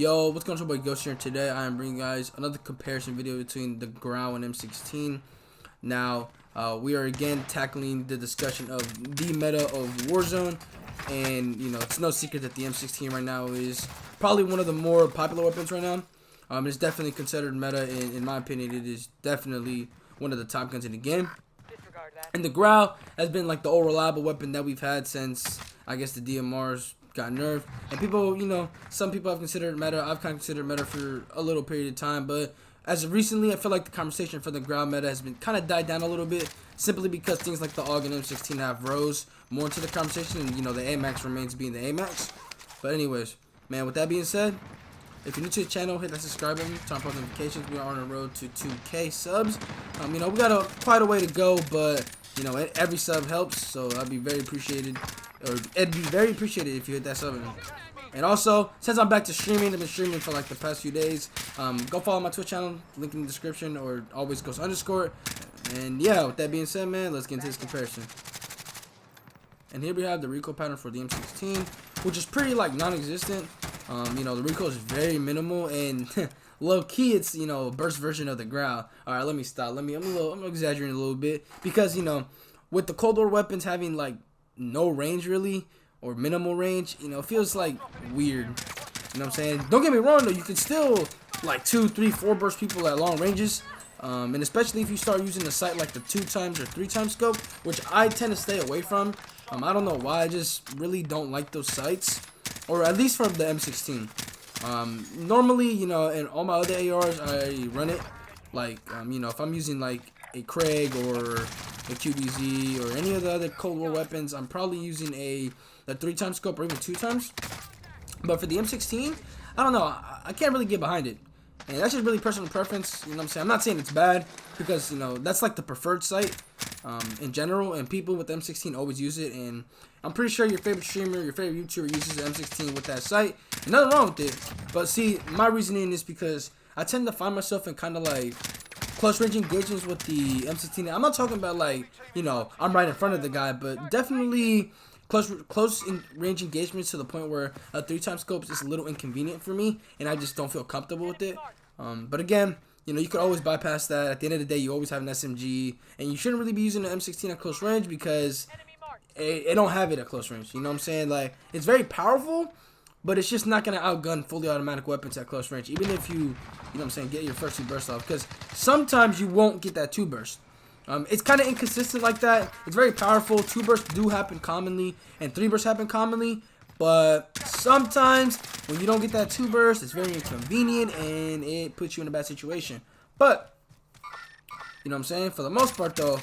Yo, what's going on, boy Ghost here. Today I am bringing you guys another comparison video between the GRAU and M16. Now, we are again tackling the discussion of the meta of Warzone, and you know, it's no secret that the M16 right now is probably one of the more popular weapons right now. It's definitely considered meta, in my opinion. It is definitely one of the top guns in the game. And the GRAU has been like the old reliable weapon that we've had since, I guess, the DMRs got nerfed. And people, you know, some people have considered it meta. I've kind of considered meta for a little period of time, but as of recently, I feel like the conversation for the GRAU meta has been kind of died down a little bit, simply because things like the AUG and M16 have rose more into the conversation, and you know, the AMAX remains being the AMAX. But anyways, man, with that being said, if you're new to the channel, hit that subscribe button, turn on post notifications. We are on the road to 2K subs. You know, we got quite a way to go, but you know, every sub helps, so I'd be very appreciated, or it'd be very appreciated if you hit that sub button. And also, since I'm back to streaming, I've been streaming for like the past few days. Go follow my Twitch channel, link in the description, or always goes _ And yeah, with that being said, man, let's get into this comparison. And here we have the recoil pattern for the M16, which is pretty like non-existent. You know, the recoil is very minimal, and low key, it's, you know, a burst version of the GRAU. All right, let me stop. I'm exaggerating a little bit, because you know, with the Cold War weapons having like no range really, or minimal range, you know, it feels like weird. You know what I'm saying? Don't get me wrong though, you can still like 2, 3, 4 burst people at long ranges. And especially if you start using the sight like the 2x or 3x scope, which I tend to stay away from. I don't know why, I just really don't like those sights, or at least from the M16. Normally, you know, in all my other ARs, I run it like, you know, if I'm using like a Craig or a QBZ or any of the other Cold War weapons, I'm probably using a 3x scope or even 2x. But for the M16, I don't know, I can't really get behind it. And that's just really personal preference, you know what I'm saying? I'm not saying it's bad, because, you know, that's like the preferred sight in general, and people with the M16 always use it, and I'm pretty sure your favorite streamer, your favorite YouTuber uses the M16 with that sight, and nothing wrong with it. But see, my reasoning is because I tend to find myself in kind of like close range engagements with the M16. I'm not talking about like, you know, I'm right in front of the guy, but definitely close in range engagements to the point where a 3x scope is a little inconvenient for me, and I just don't feel comfortable with it. But again, you know, you could always bypass that. At the end of the day, you always have an SMG, and you shouldn't really be using the M16 at close range, because it don't have it at close range. You know what I'm saying? Like, it's very powerful, but it's just not going to outgun fully automatic weapons at close range, even if you know what I'm saying, get your first 2 bursts off, because sometimes you won't get that 2 burst. It's kind of inconsistent like that. It's very powerful. 2 bursts do happen commonly, and 3 bursts happen commonly, but sometimes when you don't get that 2 burst, it's very inconvenient, and it puts you in a bad situation. But you know what I'm saying, for the most part though,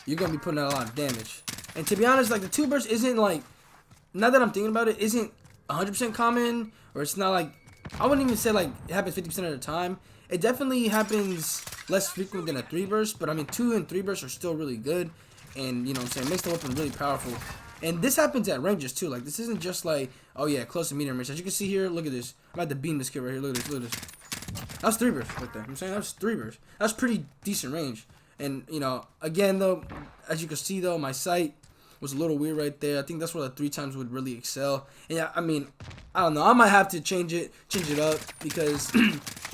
you're gonna be putting out a lot of damage. And to be honest, like, the 2 burst isn't like, now that I'm thinking about it, isn't 100% common, or it's not like, I wouldn't even say like it happens 50% of the time. It definitely happens less frequent than a 3 burst, but I mean, 2 and 3 bursts are still really good, and you know what I'm saying, it makes the weapon really powerful. And this happens at ranges too. Like, this isn't just like, oh yeah, close to medium range. As you can see here, look at this. I'm about to beam this kid right here. Look at this. Look at this. That's 3 bursts right there. I'm saying that's 3 bursts. That's pretty decent range. And you know, again though, as you can see though, my sight was a little weird right there. I think that's where the 3x would really excel. And yeah, I mean, I don't know. I might have to change it up, because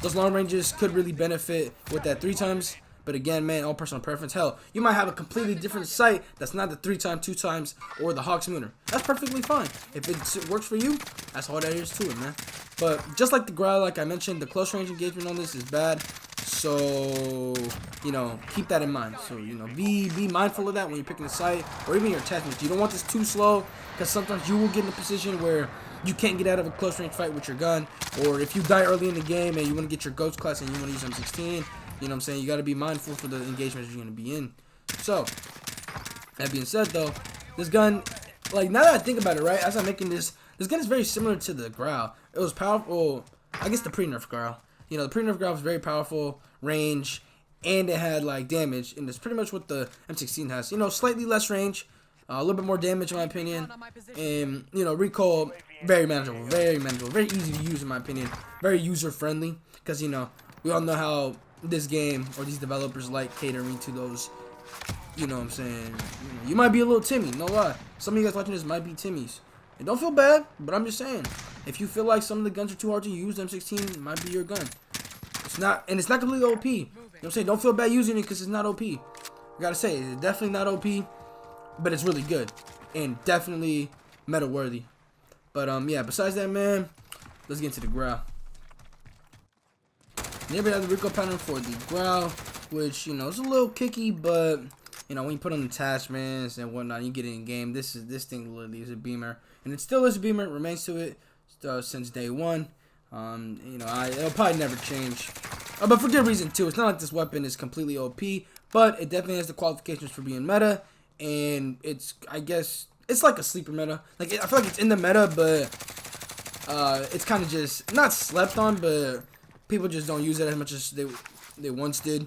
those long ranges could really benefit with that 3x. But again, man, all personal preference. Hell, you might have a completely different sight that's not the 3x, 2x, or the Hawk Smooner. That's perfectly fine. If it works for you, that's all there is to it, man. But just like the GRAU, like I mentioned, the close range engagement on this is bad. So, you know, keep that in mind. So, you know, be mindful of that when you're picking a sight, or even your attachments. You don't want this too slow, because sometimes you will get in a position where you can't get out of a close range fight with your gun, or if you die early in the game and you want to get your ghost class and you want to use M16, you know what I'm saying, you got to be mindful for the engagements you're going to be in. So, that being said though, this gun, like, now that I think about it, right, as I'm making this gun is very similar to the GRAU. It was powerful, I guess the pre-nerf GRAU. You know, the pre-nerf GRAU was very powerful, range, and it had like damage, and that's pretty much what the M16 has. You know, slightly less range, a little bit more damage in my opinion, and you know, recoil very manageable, very easy to use in my opinion, very user friendly, because you know, we all know how this game, or these developers, like catering to those, you know what I'm saying, you might be a little Timmy, no lie. Some of you guys watching this might be Timmys, and don't feel bad, but I'm just saying, if you feel like some of the guns are too hard to use, M16 might be your gun. It's not, and it's not completely OP. You know what I'm saying? Don't feel bad using it because it's not OP. I gotta say, it's definitely not OP, but it's really good and definitely meta worthy. But yeah, besides that, man, let's get into the GRAU. Never had the recoil pattern for the GRAU, which, you know, it's a little kicky, but you know, when you put on attachments and whatnot, you get it in game. This thing literally is a beamer, and it still is a beamer. It remains to it since day one. You know, it'll probably never change, but for good reason too. It's not like this weapon is completely OP, but it definitely has the qualifications for being meta, and it's, I guess, it's like a sleeper meta. Like, I feel like it's in the meta, but it's kind of just not slept on, but people just don't use it as much as they once did.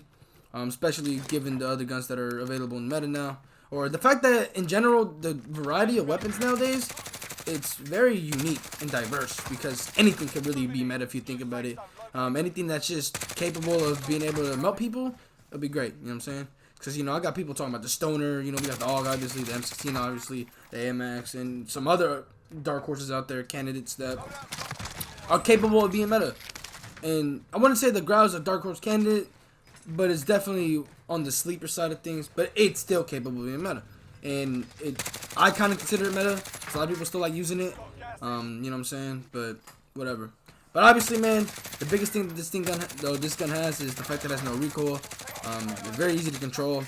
Especially given the other guns that are available in meta now, or the fact that in general the variety of weapons nowadays, it's very unique and diverse, because anything could really be meta if you think about it. Anything that's just capable of being able to melt people, it'll be great. You know what I'm saying? Because, you know, I got people talking about the stoner. You know, we got the AUG, obviously, the M16, obviously, the AMX, and some other dark horses out there, candidates that are capable of being meta. And I wouldn't say the GRAU is a dark horse candidate, but it's definitely on the sleeper side of things, but it's still capable of being meta. And I kind of consider it meta. A lot of people still like using it. You know what I'm saying? But whatever. But obviously, man, the biggest thing that this gun has is the fact that it has no recoil. They're very easy to control.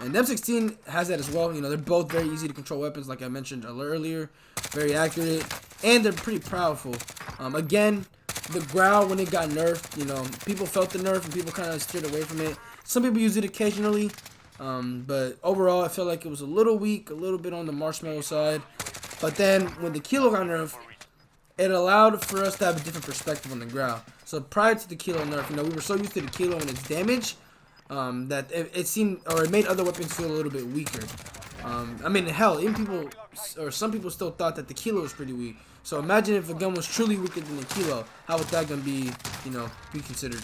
And the M16 has that as well. You know, they're both very easy to control weapons, like I mentioned earlier. Very accurate, and they're pretty powerful. Again, the GRAU, when it got nerfed, you know, people felt the nerf and people kind of steered away from it. Some people use it occasionally, but overall I felt like it was a little weak, a little bit on the marshmallow side. But then when the Kilo got nerfed, it allowed for us to have a different perspective on the GRAU. So prior to the Kilo nerf, you know, we were so used to the Kilo and its damage that it seemed, or it made other weapons feel a little bit weaker. I mean, hell, even people, or some people still thought that the Kilo was pretty weak. So imagine if a gun was truly weaker than the Kilo. How would that gun be, you know, be considered?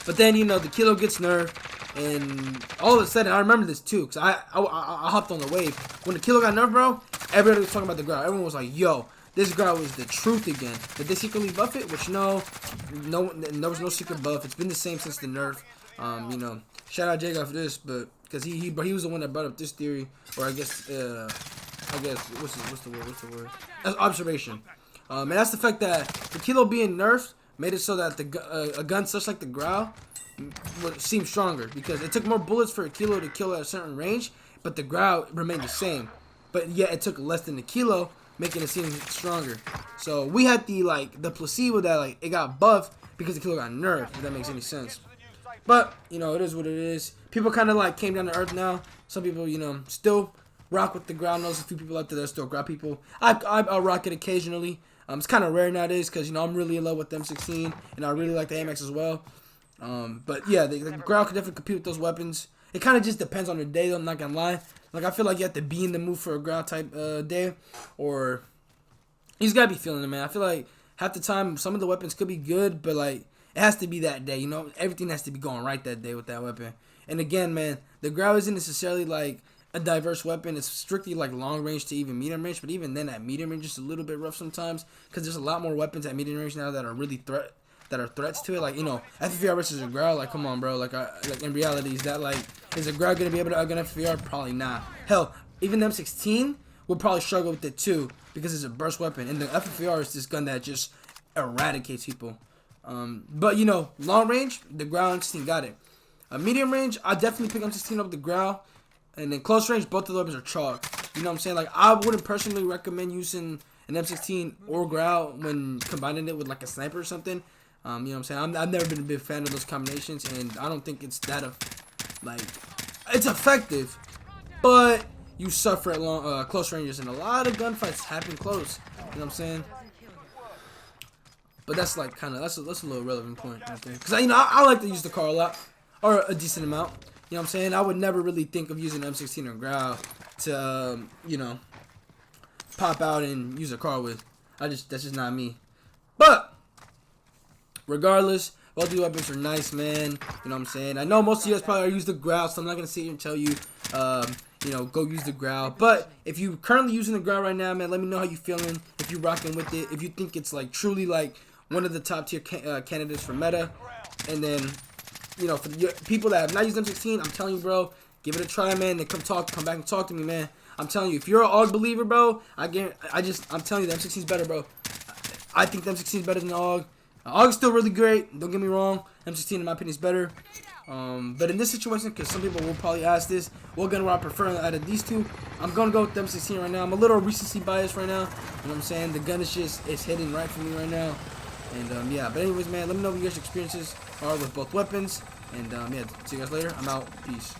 But then, you know, the Kilo gets nerfed, and all of a sudden, I remember this too, because I hopped on the wave. When the Kilo got nerfed, bro, everybody was talking about the GRAU. Everyone was like, yo, this GRAU is the truth again. Did they secretly buff it? Which, no, there was no secret buff. It's been the same since the nerf. You know, shout out Jacob for this, but because he was the one that brought up this theory, or I guess what's the word? That's observation. And that's the fact that the Kilo being nerfed made it so that a gun such like the GRAU would seem stronger, because it took more bullets for a Kilo to kill at a certain range, but the GRAU remained the same. But yet it took less than the Kilo, making it seem stronger. So we had the placebo that like it got buffed because the Kilo got nerfed, if that makes any sense. But, you know, it is what it is. People kind of like came down to earth now. Some people, you know, still rock with the GRAU. There's a few people out there that still GRAU people. I rock it occasionally. It's kind of rare nowadays because, you know, I'm really in love with the M16, and I really like the AMX as well. But yeah, the GRAU can definitely compete with those weapons. It kind of just depends on the day, though, I'm not gonna lie. Like, I feel like you have to be in the mood for a GRAU type day, or you just gotta be feeling it, man. I feel like half the time some of the weapons could be good, but like it has to be that day, you know. Everything has to be going right that day with that weapon. And again, man, the GRAU isn't necessarily like a diverse weapon. It's strictly like long range to even medium range, but even then at medium range it's a little bit rough sometimes, because there's a lot more weapons at medium range now that are really threats to it. Like, you know, FFVR versus a GRAU, like, come on, bro. Like in reality, is a GRAU gonna be able to outgun FFVR? Probably not. Hell, even the M16 will probably struggle with it too, because it's a burst weapon, and the FFVR is this gun that just eradicates people. But, you know, long range, the GRAU M16 got it. Medium range, I definitely pick M16 over the GRAU. And then close range, both of the weapons are chalk. You know what I'm saying? Like, I wouldn't personally recommend using an M16 or GRAU when combining it with like a sniper or something. You know what I'm saying? I've never been a big fan of those combinations, and I don't think it's that it's effective, but you suffer at long close ranges, and a lot of gunfights happen close. You know what I'm saying? But that's like that's a little relevant point right there. Because I like to use the car a lot, or a decent amount. You know what I'm saying? I would never really think of using M16 or GRAU to you know, pop out and use a car with. That's just not me. But regardless, both these weapons are nice, man. You know what I'm saying? I know most of you guys probably use the GRAU, so I'm not gonna sit here and tell you you know, go use the GRAU. But if you're currently using the GRAU right now, man, let me know how you feeling. If you're rocking with it, if you think it's like truly like one of the top tier candidates for meta, and then, you know, for the people that have not used M16, I'm telling you, bro, give it a try, man. Then come back and talk to me, man. I'm telling you, if you're an AUG believer, bro, I'm telling you, the M16 is better, bro. I think the M16 is better than the AUG. AUG is still really great. Don't get me wrong. M16, in my opinion, is better. But in this situation, because some people will probably ask this, what gun would I prefer out of these two? I'm going to go with the M16 right now. I'm a little recency biased right now. You know what I'm saying? The gun is just, it's hitting right for me right now. And, yeah. But anyways, man, let me know what your guys' experiences are with both weapons. And, yeah, see you guys later. I'm out. Peace.